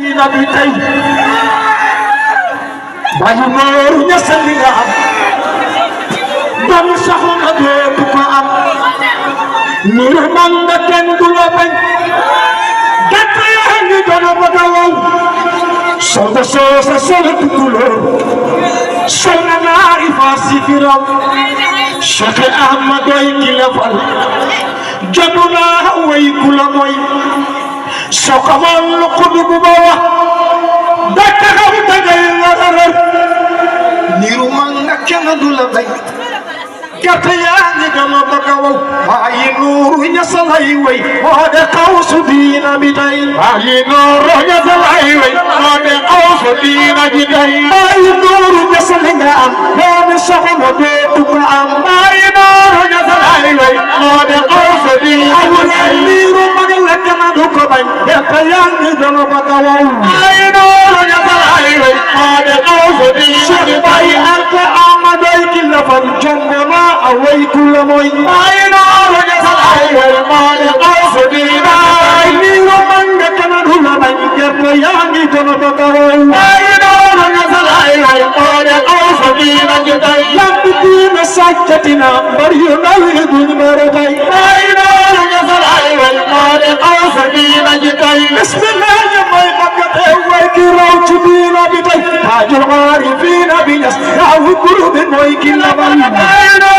diina bi tey bayu nooru ñasal li nga am doomu soxna dootu ko am niru man nga kenn du la bañ gàtt yaa ngi doon a bëgg a wow solda soosa sola tukulóor sol na naari faasi firaw Cheikh Ahmad doy ki la fal jotu naa way ku la mooy soo xamoon lu xudu bu ba wax da taxaw dangay wararar niru man nga kenn du la bañ gerte yaa ngi dama bëgg a wow waaye nuuru ñasalay way moo de xawsu diina bi tey waaye nuuru ñasalay way moo de xawsu diina bi tey waaye nuuru ñasali nga am doomi soxna dootu ko am waaye nuuru ñasalay way moo de xawsu diina bi tey niru mag la kenn du ko bañ gerte yaa ngi dama bëgg a wow waaye nuuru ñasalay way moo de xawsu diina bi tey alka amadoy ki la fan jongoma away kula moy ay no lo ñasal ay way mo de xawsu diina ay ni ro man nga kana du la bañ gerte yaa ngi doon ba karoy ay no lo ñasal ay way mo de xawsu diina ji tay lamp diina sàccatina mbar yu ndaw yi duñ mara tay ay no lo ñasal ay way mo de xawsu diina ji tay bismillah ya may bakkate way ki raw ci diina bi tay tajul arifina bi ñas raw guru bi moy ki la bañ ay no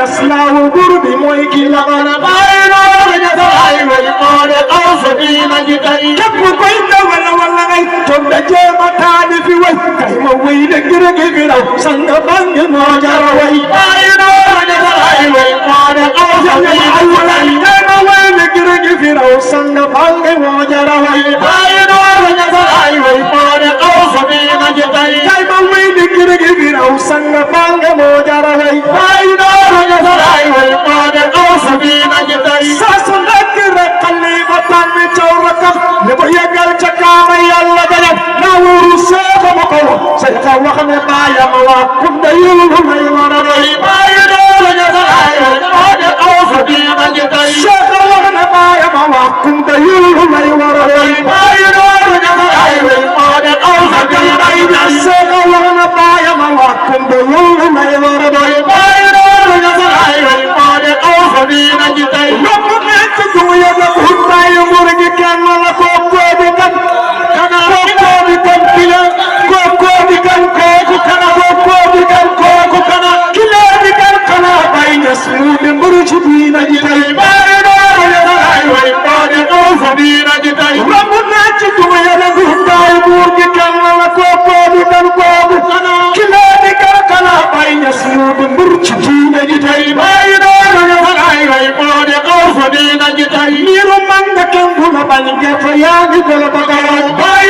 Islam gurbi mooy ki la bala bayno ñata ay way moone awso diina ji tay képp koy dawal wala ngay tonda jéema taani fi way kay ma way de gërëge fi raw sanga bangi moo jara way bayno ñata ay way moone awso diina ji tay kay ma way de gërëge fi raw sanga bangi moo jara way bayno ñata ay way moone awso diina ji tay kay ma way de gërëge fi raw sanga bangi moo jara way bayno waxne baayam wa kum da yulu may wara doy baaydo la ñata ay de awfa diina ji tay cheikh waxne baayam wa kum da yulu may wara doy baaydo la ñata ay de awfa diina ji tay cheikh waxne baayam wa kum da yulu may wara doy baaydo la ñata ay de awfa diina ji tay ñop nekk du ya da hutay murgi kenn la ko ko bi kat kana ko bi kat kila ko bi kan ko kana ko bi kan ko kana kila bi kan kana bay nasmu de mburu ci diina ji tay bay do ya ay way ko de ko fa diina ji tay rabu na ci du ya la gu tay bur gi kan la ko bi kan ko kana kila bi kan kana bay nasmu de mburu ci diina ji tay bay do ya ay way ko de ko fa diina ji tay ni ru man da kan bu la bañ ge fa ya gi ko la bagay bay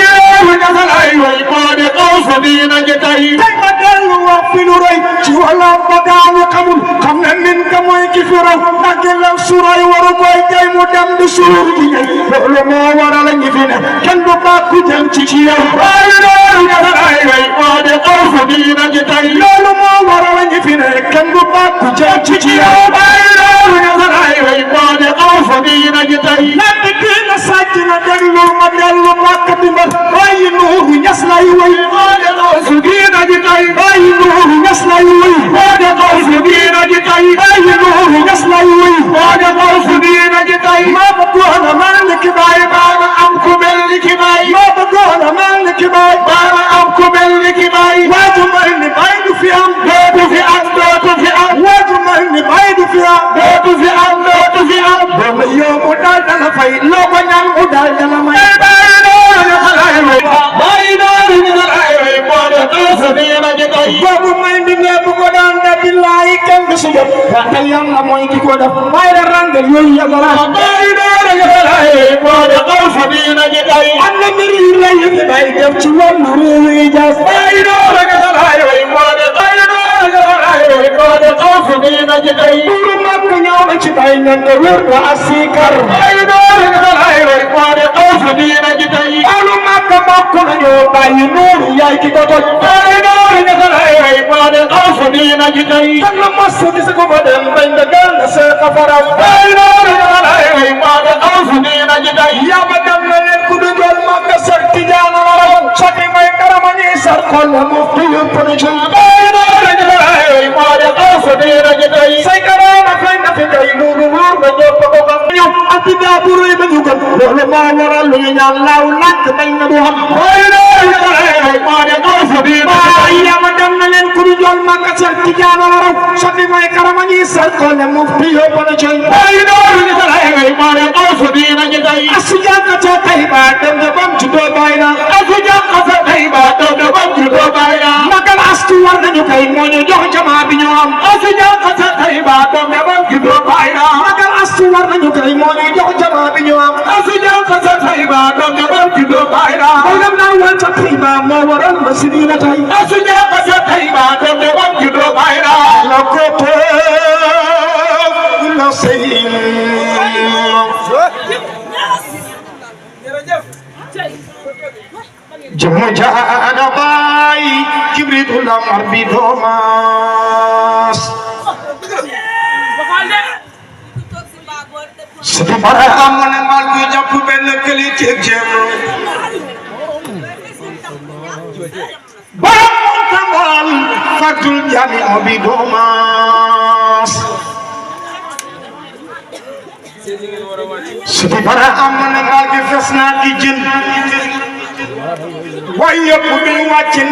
do ya ay way ko de ko fa diina ji tay ma dellu wax fi lu rëy ci wala ba daanu xamul xam ne min ka mooy ki fi raw ndax la suray waru koy jay mu dem di suur di ñay loolu moo waral ñi fi ne kenn du bàkku jëm ci yow ay loolu ñata ay way moo de xaw fa diina ji tay loolu moo waral ñi fi ne kenn du bàkku jëm ci yow ay loolu ñata ay way moo de xaw fa diina ji tay nekk diina sàcc na déglu ma dellu màkk di mbar ay nuuru ñas lay way moo de xaw fa diina ji tay ay nuuru ñas lay way moo de xaw fa diina ji tay ay nuuru ñas lay way moo de xaw fa diina ji tay ma bëggoon a mel ni ki baay baama am ku mel ni ki baay ma bëggoon a mel ni ki baay baama am ku mel ni ki baay waaju mel ni baay du fi am dootu fi am dootu fi am waaju mel ni baay du fi am dootu fi am dootu fi am boobu yow mu daal dala fay loo ko ñaan mu daal dala may baay doon ñu xalaay way baay doon ñu xalaay way moo de xaw fa diina ji tay boobu may mi ne bu ko daan da billahi kenn du si jot waaye yàlla mooy ki ko def may la rangal yooyu yàlla baay doon ñu xalaay way moo de xaw fa diina ji tay am na mbir yu lay yëngu bay dem ci wàllu réew yi jaas baay doon ñu xalaay way moo de baay doon ñu xalaay way moo de xaw fa diina ji tay buru mag ñëw na ci bay nan nga wér ba asikar baay doon ñu xalaay way moo de xaw fa diina ji tay alu mag bokk nañu bàyyi nuuru yaay ki ko toj baay doon ñu xalaay way moo de xaw fa diina ji tay tan la mos gis ko ba dem bañ da gal na see xafaram baay doon ñu xalaay way yëppanu ci bayna rajulay moo de asadi rajulay say karama fay na fi kay loolu wóor na ñëpp ko xam ñu atiba bu rëy ba ñu gën loolu moo waral lu ñu ñaan laaw làkk bañ na du xam bayna rajulay moo de asadi rajulay yama dem na leen ku ñu jol Makka Seex Tijaan la raw soti may karama ñi sal ko ne mufti yëppanu ci bayna rajulay moo de asadi rajulay asijaka ca Tayba dem na bam ci doo bayna asijaka ca Tayba dem na bam ci doo bayna magal astu war nañu kay moo ñu jox jamaa bi ñu am asijaka ca Tayba dem na bam ci doo bayna magal astu war nañu kay moo ñu jox jamaa bi ñu am asijaka ca Tayba dem na bam ci doo bayna bolam naa wal ca Tayba moo waral masidina tay asijaka ca Tayba dem na bam ci doo bayna la ko te la sey Jumma jaada bay kibritul amar bi domas Siti bara amone mal ku japp ben keli tek jem Bara tamal fatul jami abi domas Siti bara amone mal ki fesna di jin Why you put me watching